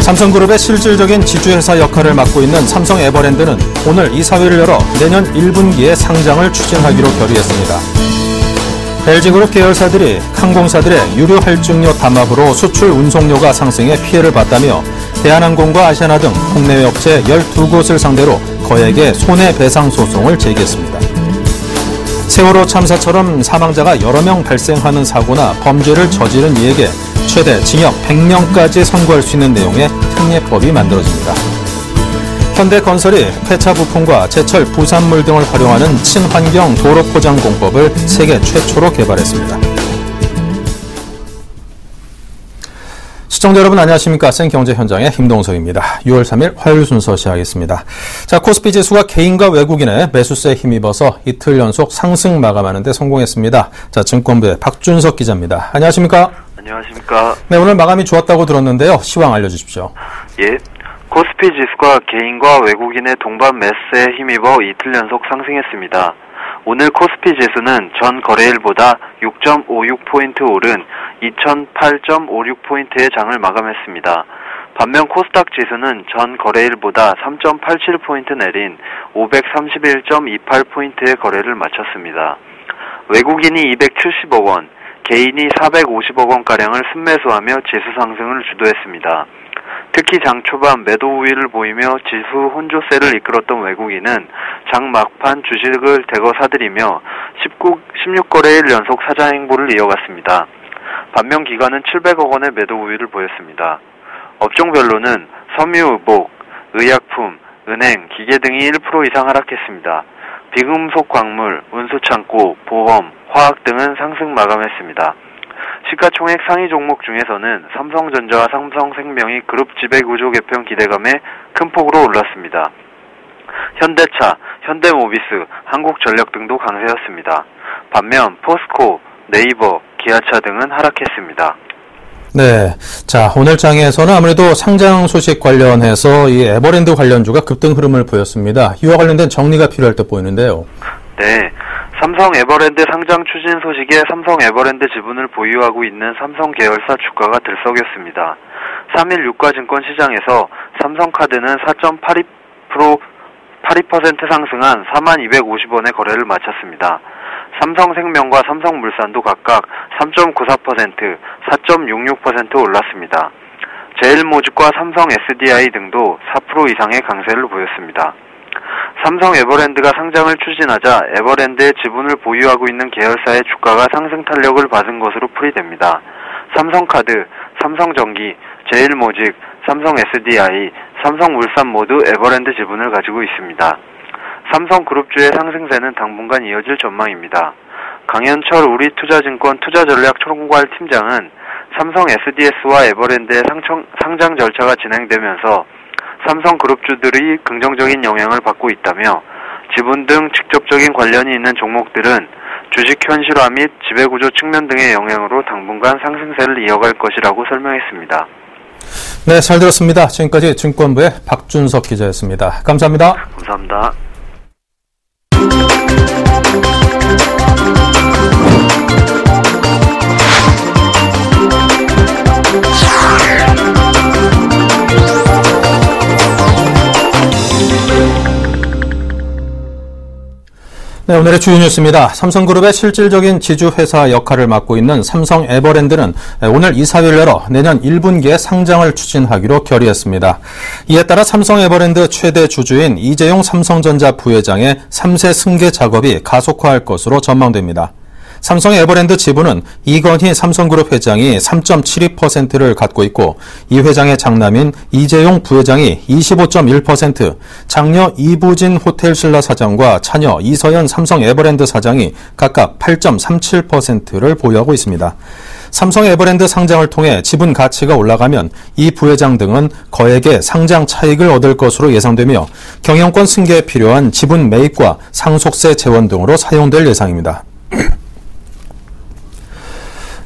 삼성그룹의 실질적인 지주회사 역할을 맡고 있는 삼성 에버랜드는 오늘 이사회를 열어 내년 1분기에 상장을 추진하기로 결의했습니다. LG그룹 계열사들이 항공사들의 유류 할증료 담합으로 수출 운송료가 상승해 피해를 봤다며 대한항공과 아시아나 등 국내외 업체 12곳을 상대로 거액의 손해배상 소송을 제기했습니다. 세월호 참사처럼 사망자가 여러 명 발생하는 사고나 범죄를 저지른 이에게 최대 징역 100년까지 선고할 수 있는 내용의 특례법이 만들어집니다. 현대건설이 폐차 부품과 제철 부산물 등을 활용하는 친환경 도로 포장 공법을 세계 최초로 개발했습니다. 시청자 여러분 안녕하십니까. 생경제현장의 김동석입니다. 6월 3일 화요일 순서 시작하겠습니다. 자, 코스피 지수가 개인과 외국인의 매수세에 힘입어서 이틀 연속 상승 마감하는 데 성공했습니다. 자, 증권부의 박준석 기자입니다. 안녕하십니까. 안녕하십니까. 네, 오늘 마감이 좋았다고 들었는데요. 시황 알려주십시오. 예. 코스피 지수가 개인과 외국인의 동반 매수세에 힘입어 이틀 연속 상승했습니다. 오늘 코스피 지수는 전 거래일보다 6.56포인트 오른 2008.56포인트의 장을 마감했습니다. 반면 코스닥 지수는 전 거래일보다 3.87포인트 내린 531.28포인트의 거래를 마쳤습니다. 외국인이 270억 원, 개인이 450억 원가량을 순매수하며 지수 상승을 주도했습니다. 특히 장 초반 매도 우위를 보이며 지수 혼조세를 이끌었던 외국인은 장 막판 주식을 대거 사들이며 16거래일 연속 사자 행보를 이어갔습니다. 반면 기관은 700억 원의 매도 우위를 보였습니다. 업종별로는 섬유, 목, 의약품, 은행, 기계 등이 1% 이상 하락했습니다. 비금속 광물, 운수창고, 보험, 화학 등은 상승 마감했습니다. 시가총액 상위 종목 중에서는 삼성전자와 삼성생명이 그룹 지배구조 개편 기대감에 큰 폭으로 올랐습니다. 현대차, 현대모비스, 한국전력 등도 강세였습니다. 반면 포스코, 네이버, 기아차 등은 하락했습니다. 네. 자, 오늘 장에서는 아무래도 상장 소식 관련해서 이 에버랜드 관련주가 급등 흐름을 보였습니다. 이와 관련된 정리가 필요할 듯 보이는데요. 네. 삼성 에버랜드 상장 추진 소식에 삼성 에버랜드 지분을 보유하고 있는 삼성 계열사 주가가 들썩였습니다. 3일 유가증권 시장에서 삼성카드는 4.82% 상승한 4250원의 거래를 마쳤습니다. 삼성생명과 삼성물산도 각각 3.94%, 4.66% 올랐습니다. 제일모직과 삼성 SDI 등도 4% 이상의 강세를 보였습니다. 삼성 에버랜드가 상장을 추진하자 에버랜드의 지분을 보유하고 있는 계열사의 주가가 상승 탄력을 받은 것으로 풀이됩니다. 삼성카드, 삼성전기, 제일모직, 삼성 SDI, 삼성물산 모두 에버랜드 지분을 가지고 있습니다. 삼성그룹주의 상승세는 당분간 이어질 전망입니다. 강현철 우리투자증권 투자전략총괄 팀장은 삼성 SDS와 에버랜드의 상장 절차가 진행되면서 삼성그룹주들이 긍정적인 영향을 받고 있다며 지분 등 직접적인 관련이 있는 종목들은 주식 현실화 및 지배구조 측면 등의 영향으로 당분간 상승세를 이어갈 것이라고 설명했습니다. 네, 잘 들었습니다. 지금까지 증권부의 박준석 기자였습니다. 감사합니다. 감사합니다. 네, 오늘의 주요 뉴스입니다. 삼성그룹의 실질적인 지주회사 역할을 맡고 있는 삼성 에버랜드는 오늘 이사회를 열어 내년 1분기에 상장을 추진하기로 결의했습니다. 이에 따라 삼성 에버랜드 최대 주주인 이재용 삼성전자 부회장의 3세 승계 작업이 가속화할 것으로 전망됩니다. 삼성 에버랜드 지분은 이건희 삼성그룹 회장이 3.72%를 갖고 있고 이 회장의 장남인 이재용 부회장이 25.1%, 장녀 이부진 호텔신라 사장과 차녀 이서연 삼성 에버랜드 사장이 각각 8.37%를 보유하고 있습니다. 삼성 에버랜드 상장을 통해 지분 가치가 올라가면 이 부회장 등은 거액의 상장 차익을 얻을 것으로 예상되며 경영권 승계에 필요한 지분 매입과 상속세 재원 등으로 사용될 예상입니다.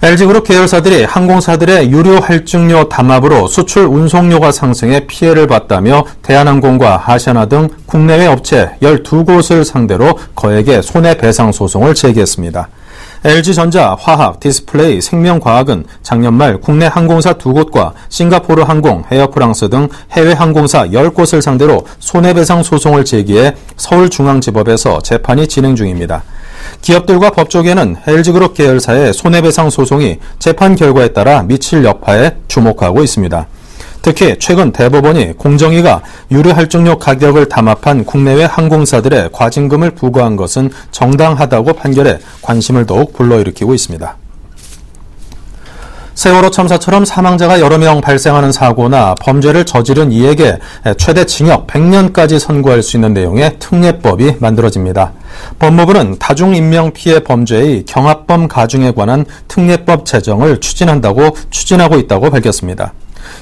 LG그룹 계열사들이 항공사들의 유류 할증료 담합으로 수출 운송료가 상승해 피해를 봤다며 대한항공과 아시아나 등 국내외 업체 12곳을 상대로 거액의 손해배상 소송을 제기했습니다. LG전자, 화학, 디스플레이, 생명과학은 작년 말 국내 항공사 2곳과 싱가포르 항공, 에어프랑스 등 해외 항공사 10곳을 상대로 손해배상 소송을 제기해 서울중앙지법에서 재판이 진행 중입니다. 기업들과 법조계는 LG그룹 계열사의 손해배상 소송이 재판 결과에 따라 미칠 여파에 주목하고 있습니다. 특히 최근 대법원이 공정위가 유류 할증료 가격을 담합한 국내외 항공사들의 과징금을 부과한 것은 정당하다고 판결해 관심을 더욱 불러일으키고 있습니다. 세월호 참사처럼 사망자가 여러 명 발생하는 사고나 범죄를 저지른 이에게 최대 징역 100년까지 선고할 수 있는 내용의 특례법이 만들어집니다. 법무부는 다중인명피해 범죄의 경합범 가중에 관한 특례법 제정을 추진하고 있다고 밝혔습니다.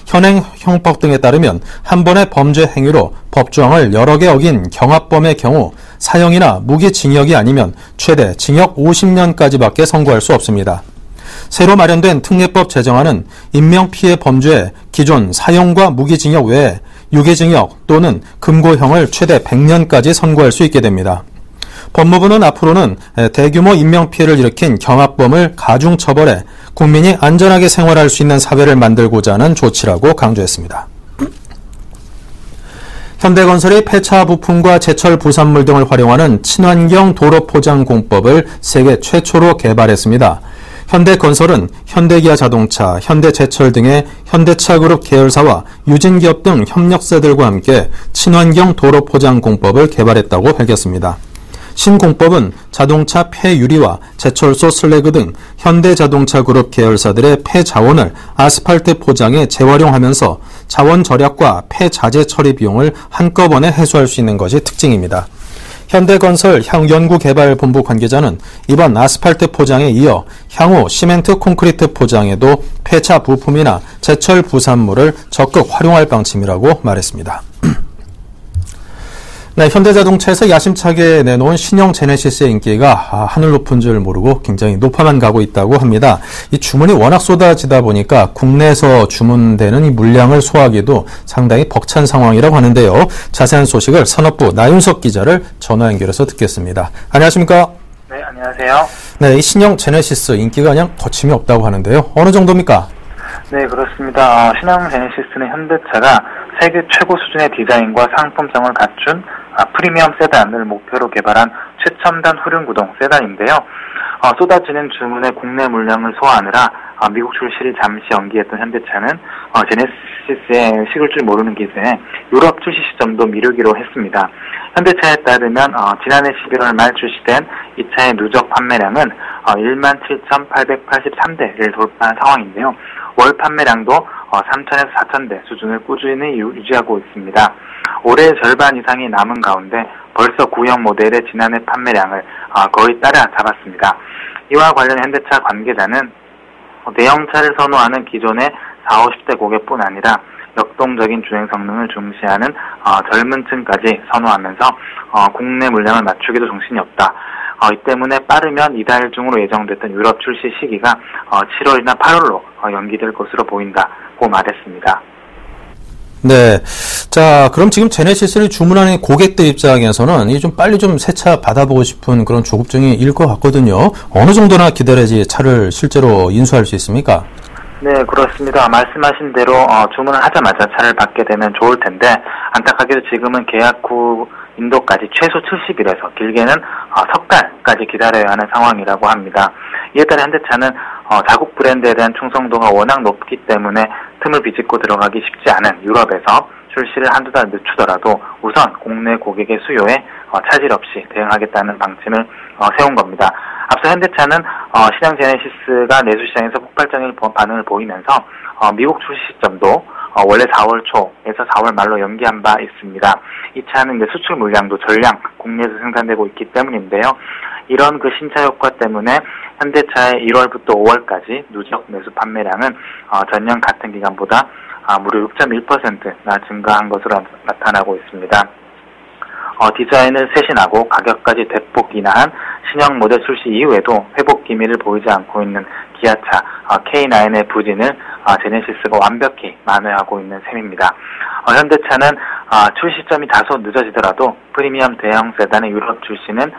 현행 형법 등에 따르면 한 번의 범죄 행위로 법조항을 여러 개 어긴 경합범의 경우 사형이나 무기징역이 아니면 최대 징역 50년까지밖에 선고할 수 없습니다. 새로 마련된 특례법 제정안은 인명피해 범죄에 기존 사형과 무기징역 외에 유기징역 또는 금고형을 최대 100년까지 선고할 수 있게 됩니다. 법무부는 앞으로는 대규모 인명피해를 일으킨 경합범을 가중처벌해 국민이 안전하게 생활할 수 있는 사회를 만들고자 하는 조치라고 강조했습니다. 현대건설이 폐차 부품과 제철 부산물 등을 활용하는 친환경 도로 포장 공법을 세계 최초로 개발했습니다. 현대건설은 현대기아 자동차, 현대제철 등의 현대차 그룹 계열사와 유진기업 등 협력사들과 함께 친환경 도로 포장 공법을 개발했다고 밝혔습니다. 신공법은 자동차 폐유리와 제철소 슬래그 등 현대자동차 그룹 계열사들의 폐자원을 아스팔트 포장에 재활용하면서 자원 절약과 폐자재 처리 비용을 한꺼번에 해소할 수 있는 것이 특징입니다. 현대건설 연구개발본부 관계자는 이번 아스팔트 포장에 이어 향후 시멘트 콘크리트 포장에도 폐차 부품이나 제철 부산물을 적극 활용할 방침이라고 말했습니다. 네, 현대자동차에서 야심차게 내놓은 신형 제네시스의 인기가 하늘 높은 줄 모르고 굉장히 높아만 가고 있다고 합니다. 이 주문이 워낙 쏟아지다 보니까 국내에서 주문되는 이 물량을 소화하기도 상당히 벅찬 상황이라고 하는데요. 자세한 소식을 산업부 나윤석 기자를 전화 연결해서 듣겠습니다. 안녕하십니까? 네, 안녕하세요. 네, 이 신형 제네시스 인기가 그냥 거침이 없다고 하는데요. 어느 정도입니까? 네, 그렇습니다. 신형 제네시스는 현대차가 세계 최고 수준의 디자인과 상품성을 갖춘 프리미엄 세단을 목표로 개발한 최첨단 후륜구동 세단인데요. 쏟아지는 주문의 국내 물량을 소화하느라 미국 출시를 잠시 연기했던 현대차는 제네시스의 식을 줄 모르는 기세에 유럽 출시 시점도 미루기로 했습니다. 현대차에 따르면 지난해 11월 말 출시된 이 차의 누적 판매량은 17,883대를 돌파한 상황인데요. 월 판매량도 3,000에서 4,000대 수준을 꾸준히 유지하고 있습니다. 올해 절반 이상이 남은 가운데 벌써 구형 모델의 지난해 판매량을 거의 따라잡았습니다. 이와 관련 현대차 관계자는 대형차를 선호하는 기존의 40, 50대 고객뿐 아니라 역동적인 주행 성능을 중시하는 젊은 층까지 선호하면서 국내 물량을 맞추기도 정신이 없다. 이 때문에 빠르면 이달 중으로 예정됐던 유럽 출시 시기가 7월이나 8월로 연기될 것으로 보인다고 말했습니다. 네. 자, 그럼 지금 제네시스를 주문하는 고객들 입장에서는 이 좀 빨리 좀 새 차 받아보고 싶은 그런 조급증이 일 것 같거든요. 어느 정도나 기다려야지 차를 실제로 인수할 수 있습니까? 네, 그렇습니다. 말씀하신 대로 주문을 하자마자 차를 받게 되면 좋을 텐데 안타깝게도 지금은 계약 후 인도까지 최소 70일에서 길게는 석 달까지 기다려야 하는 상황이라고 합니다. 이에 따라 현대차는 자국 브랜드에 대한 충성도가 워낙 높기 때문에 틈을 비집고 들어가기 쉽지 않은 유럽에서 출시를 한두 달 늦추더라도 우선 국내 고객의 수요에 차질 없이 대응하겠다는 방침을 세운 겁니다. 앞서 현대차는 신형 제네시스가 내수시장에서 폭발적인 반응을 보이면서 미국 출시 시점도 원래 4월 초에서 4월 말로 연기한 바 있습니다. 이 차는 이제 수출 물량도 전량 국내에서 생산되고 있기 때문인데요. 이런 그 신차 효과 때문에 현대차의 1월부터 5월까지 누적 매수 판매량은 전년 같은 기간보다 무려 6.1%나 증가한 것으로 나타나고 있습니다. 디자인을 쇄신하고 가격까지 대폭 인하한 신형 모델 출시 이후에도 회복 기미를 보이지 않고 있는 기아차 K9의 부진을 제네시스가 완벽히 만회하고 있는 셈입니다. 현대차는 출시점이 다소 늦어지더라도 프리미엄 대형 세단의 유럽 출시는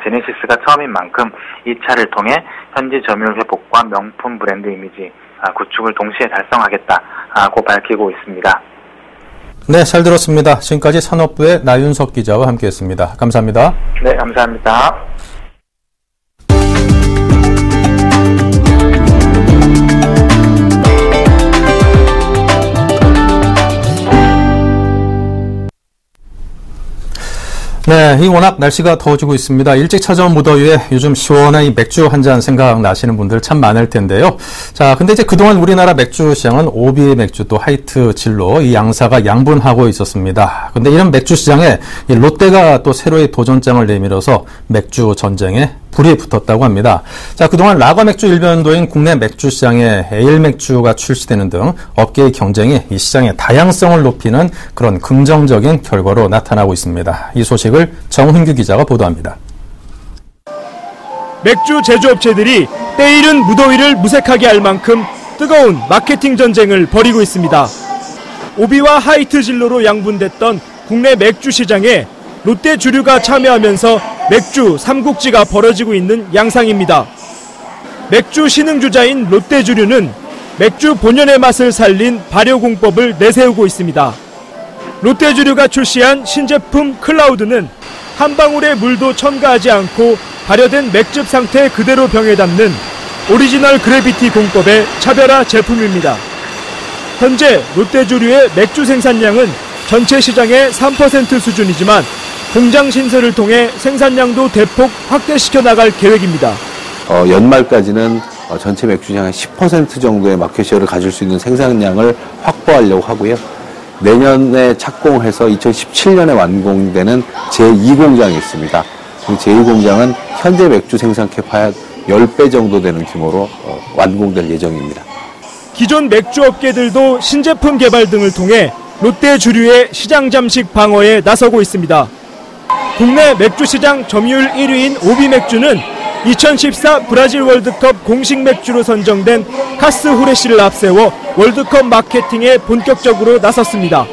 제네시스가 처음인 만큼 이 차를 통해 현지 점유율 회복과 명품 브랜드 이미지 구축을 동시에 달성하겠다고 밝히고 있습니다. 네, 잘 들었습니다. 지금까지 산업부의 나윤석 기자와 함께했습니다. 감사합니다. 네, 감사합니다. 네, 이 워낙 날씨가 더워지고 있습니다. 일찍 찾아온 무더위에 요즘 시원한 이 맥주 한 잔 생각나시는 분들 참 많을 텐데요. 자, 근데 이제 그동안 우리나라 맥주 시장은 오비 맥주 또 하이트 진로 이 양사가 양분하고 있었습니다. 근데 이런 맥주 시장에 이 롯데가 또 새로이 도전장을 내밀어서 맥주 전쟁에 불이 붙었다고 합니다. 자, 그동안 라거 맥주 일변도인 국내 맥주 시장에 에일 맥주가 출시되는 등 업계의 경쟁이 이 시장의 다양성을 높이는 그런 긍정적인 결과로 나타나고 있습니다. 이 소식을 정훈규 기자가 보도합니다. 맥주 제조업체들이 때이른 무더위를 무색하게 할 만큼 뜨거운 마케팅 전쟁을 벌이고 있습니다. 오비와 하이트 진로로 양분됐던 국내 맥주 시장에 롯데 주류가 참여하면서 맥주 삼국지가 벌어지고 있는 양상입니다. 맥주 신흥주자인 롯데 주류는 맥주 본연의 맛을 살린 발효공법을 내세우고 있습니다. 롯데 주류가 출시한 신제품 클라우드는 한 방울의 물도 첨가하지 않고 발효된 맥즙 상태 그대로 병에 담는 오리지널 그래비티 공법의 차별화 제품입니다. 현재 롯데 주류의 맥주 생산량은 전체 시장의 3% 수준이지만 공장 신설을 통해 생산량도 대폭 확대시켜 나갈 계획입니다. 연말까지는 전체 맥주 시장 한 10% 정도의 마켓쉐어를 가질 수 있는 생산량을 확보하려고 하고요. 내년에 착공해서 2017년에 완공되는 제2공장이 있습니다. 그 제2공장은 현재 맥주 생산 캐파의 10배 정도 되는 규모로 완공될 예정입니다. 기존 맥주 업계들도 신제품 개발 등을 통해 롯데 주류의 시장 잠식 방어에 나서고 있습니다. 국내 맥주 시장 점유율 1위인 오비 맥주는 2014 브라질 월드컵 공식 맥주로 선정된 카스 후레시를 앞세워 월드컵 마케팅에 본격적으로 나섰습니다.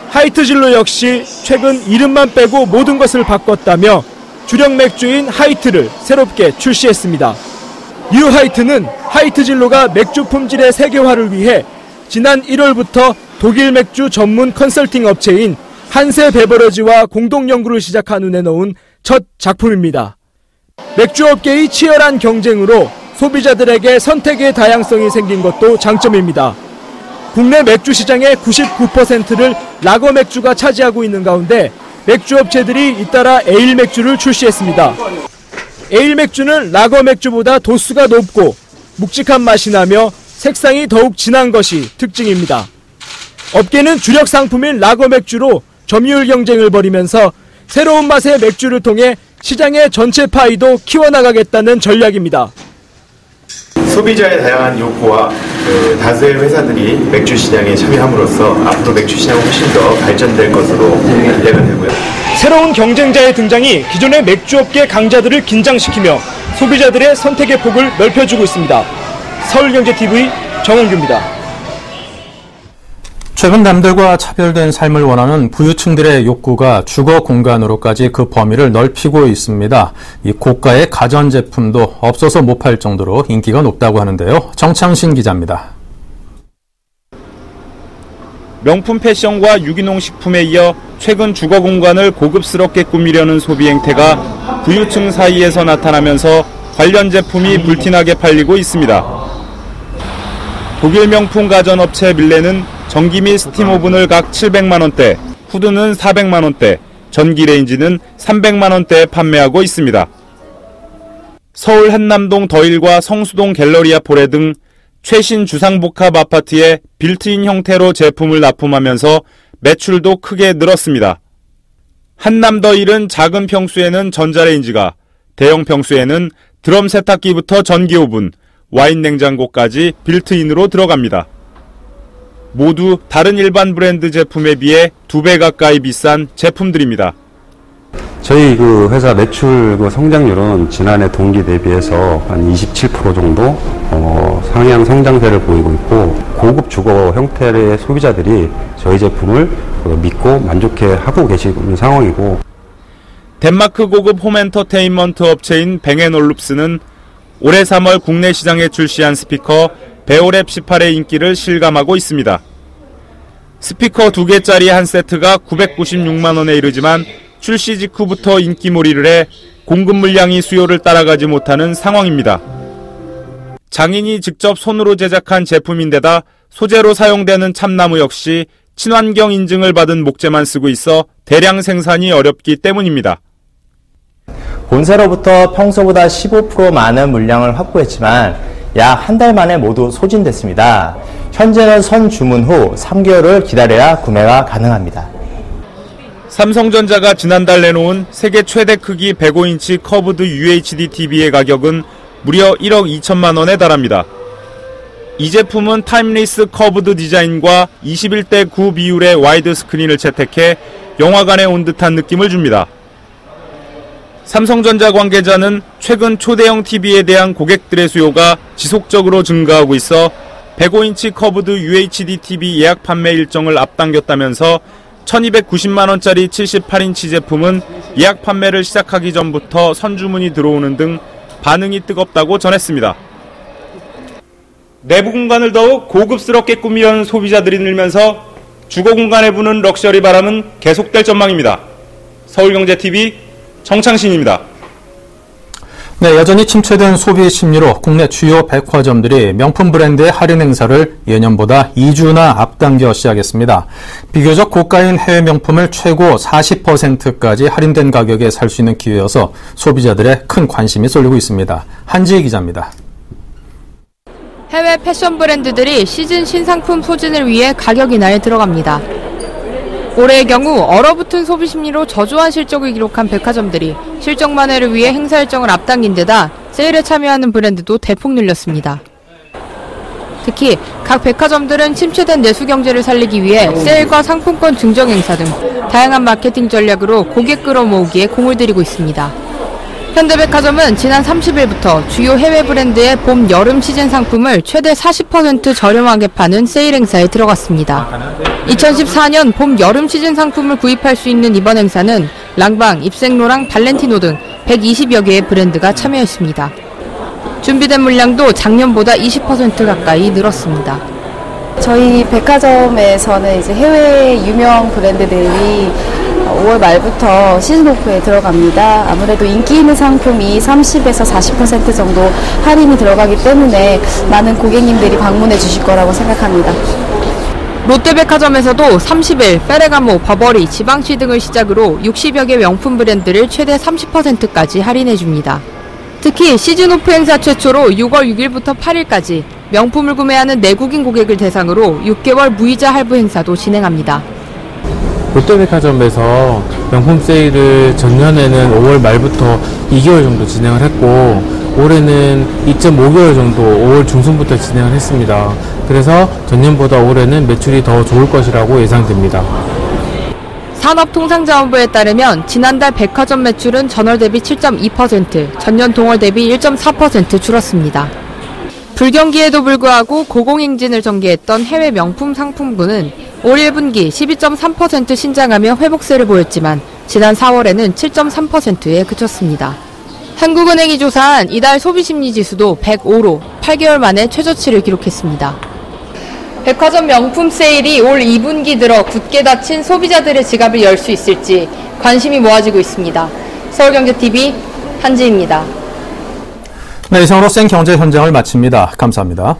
하이트 진로 역시 최근 이름만 빼고 모든 것을 바꿨다며 주력 맥주인 하이트를 새롭게 출시했습니다. 뉴 하이트는 하이트 진로가 맥주 품질의 세계화를 위해 지난 1월부터 독일 맥주 전문 컨설팅 업체인 한세 베버러지와 공동 연구를 시작한 후 내놓은 첫 작품입니다. 맥주업계의 치열한 경쟁으로 소비자들에게 선택의 다양성이 생긴 것도 장점입니다. 국내 맥주 시장의 99%를 라거 맥주가 차지하고 있는 가운데 맥주업체들이 잇따라 에일 맥주를 출시했습니다. 에일 맥주는 라거 맥주보다 도수가 높고 묵직한 맛이 나며 색상이 더욱 진한 것이 특징입니다. 업계는 주력 상품인 라거 맥주로 점유율 경쟁을 벌이면서 새로운 맛의 맥주를 통해 시장의 전체 파이도 키워나가겠다는 전략입니다. 소비자의 다양한 욕구와 다수의 회사들이 맥주 시장에 참여함으로써 앞으로 맥주 시장은 훨씬 더 발전될 것으로 기대가 되고요. 새로운 경쟁자의 등장이 기존의 맥주업계 강자들을 긴장시키며 소비자들의 선택의 폭을 넓혀주고 있습니다. 서울경제TV 정은규입니다. 최근 남들과 차별된 삶을 원하는 부유층들의 욕구가 주거 공간으로까지 그 범위를 넓히고 있습니다. 이 고가의 가전제품도 없어서 못 팔 정도로 인기가 높다고 하는데요. 정창신 기자입니다. 명품 패션과 유기농 식품에 이어 최근 주거 공간을 고급스럽게 꾸미려는 소비 행태가 부유층 사이에서 나타나면서 관련 제품이 불티나게 팔리고 있습니다. 독일 명품 가전업체 밀레는 전기 및 스팀 오븐을 각 700만 원대, 후드는 400만 원대, 전기 레인지는 300만 원대에 판매하고 있습니다. 서울 한남동 더일과 성수동 갤러리아 포레 등 최신 주상복합 아파트에 빌트인 형태로 제품을 납품하면서 매출도 크게 늘었습니다. 한남 더일은 작은 평수에는 전자레인지가, 대형 평수에는 드럼 세탁기부터 전기 오븐, 와인 냉장고까지 빌트인으로 들어갑니다. 모두 다른 일반 브랜드 제품에 비해 2배 가까이 비싼 제품들입니다. 저희 그 회사 매출 그 성장률은 지난해 동기 대비해서 한 27% 정도 상향 성장세를 보이고 있고, 고급 주거 형태의 소비자들이 저희 제품을 믿고 만족해 하고 계시는 상황이고. 덴마크 고급 홈엔터테인먼트 업체인 뱅앤올룹스는 올해 3월 국내 시장에 출시한 스피커 베오랩 18의 인기를 실감하고 있습니다. 스피커 2개짜리 한 세트가 996만 원에 이르지만 출시 직후부터 인기몰이를 해 공급 물량이 수요를 따라가지 못하는 상황입니다. 장인이 직접 손으로 제작한 제품인데다 소재로 사용되는 참나무 역시 친환경 인증을 받은 목재만 쓰고 있어 대량 생산이 어렵기 때문입니다. 본사로부터 평소보다 15% 많은 물량을 확보했지만 약 한 달 만에 모두 소진됐습니다. 현재는 선 주문 후 3개월을 기다려야 구매가 가능합니다. 삼성전자가 지난달 내놓은 세계 최대 크기 105인치 커브드 UHD TV의 가격은 무려 1억 2천만 원에 달합니다. 이 제품은 타임리스 커브드 디자인과 21대 9 비율의 와이드 스크린을 채택해 영화관에 온 듯한 느낌을 줍니다. 삼성전자 관계자는 최근 초대형 TV에 대한 고객들의 수요가 지속적으로 증가하고 있어 105인치 커브드 UHD TV 예약 판매 일정을 앞당겼다면서 1290만 원짜리 78인치 제품은 예약 판매를 시작하기 전부터 선주문이 들어오는 등 반응이 뜨겁다고 전했습니다. 내부 공간을 더욱 고급스럽게 꾸미려는 소비자들이 늘면서 주거 공간에 부는 럭셔리 바람은 계속될 전망입니다. 서울경제TV 정창신입니다. 네, 여전히 침체된 소비 심리로 국내 주요 백화점들이 명품 브랜드의 할인 행사를 예년보다 2주나 앞당겨 시작했습니다. 비교적 고가인 해외 명품을 최고 40%까지 할인된 가격에 살 수 있는 기회여서 소비자들의 큰 관심이 쏠리고 있습니다. 한지희 기자입니다. 해외 패션 브랜드들이 시즌 신상품 소진을 위해 가격 인하에 들어갑니다. 올해의 경우 얼어붙은 소비 심리로 저조한 실적을 기록한 백화점들이 실적 만회를 위해 행사 일정을 앞당긴 데다 세일에 참여하는 브랜드도 대폭 늘렸습니다. 특히 각 백화점들은 침체된 내수 경제를 살리기 위해 세일과 상품권 증정 행사 등 다양한 마케팅 전략으로 고객 끌어모으기에 공을 들이고 있습니다. 현대백화점은 지난 30일부터 주요 해외 브랜드의 봄, 여름 시즌 상품을 최대 40% 저렴하게 파는 세일 행사에 들어갔습니다. 2014년 봄, 여름 시즌 상품을 구입할 수 있는 이번 행사는 랑방, 입생로랑 발렌티노 등 120여 개의 브랜드가 참여했습니다. 준비된 물량도 작년보다 20% 가까이 늘었습니다. 저희 백화점에서는 이제 해외 유명 브랜드들이 5월 말부터 시즌 오프에 들어갑니다. 아무래도 인기 있는 상품이 30에서 40% 정도 할인이 들어가기 때문에 많은 고객님들이 방문해 주실 거라고 생각합니다. 롯데백화점에서도 30일 페레가모, 버버리, 지방시 등을 시작으로 60여 개 명품 브랜드를 최대 30%까지 할인해 줍니다. 특히 시즌 오프 행사 최초로 6월 6일부터 8일까지 명품을 구매하는 내국인 고객을 대상으로 6개월 무이자 할부 행사도 진행합니다. 롯데백화점에서 명품 세일을 전년에는 5월 말부터 2개월 정도 진행을 했고 올해는 2.5개월 정도 5월 중순부터 진행을 했습니다. 그래서 전년보다 올해는 매출이 더 좋을 것이라고 예상됩니다. 산업통상자원부에 따르면 지난달 백화점 매출은 전월 대비 7.2%, 전년 동월 대비 1.4% 줄었습니다. 불경기에도 불구하고 고공행진을 전개했던 해외 명품 상품군은 올 1분기 12.3% 신장하며 회복세를 보였지만 지난 4월에는 7.3%에 그쳤습니다. 한국은행이 조사한 이달 소비심리지수도 105로 8개월 만에 최저치를 기록했습니다. 백화점 명품 세일이 올 2분기 들어 굳게 닫힌 소비자들의 지갑을 열 수 있을지 관심이 모아지고 있습니다. 서울경제TV 한지입니다. 네, 이상으로 생경제 현장을 마칩니다. 감사합니다.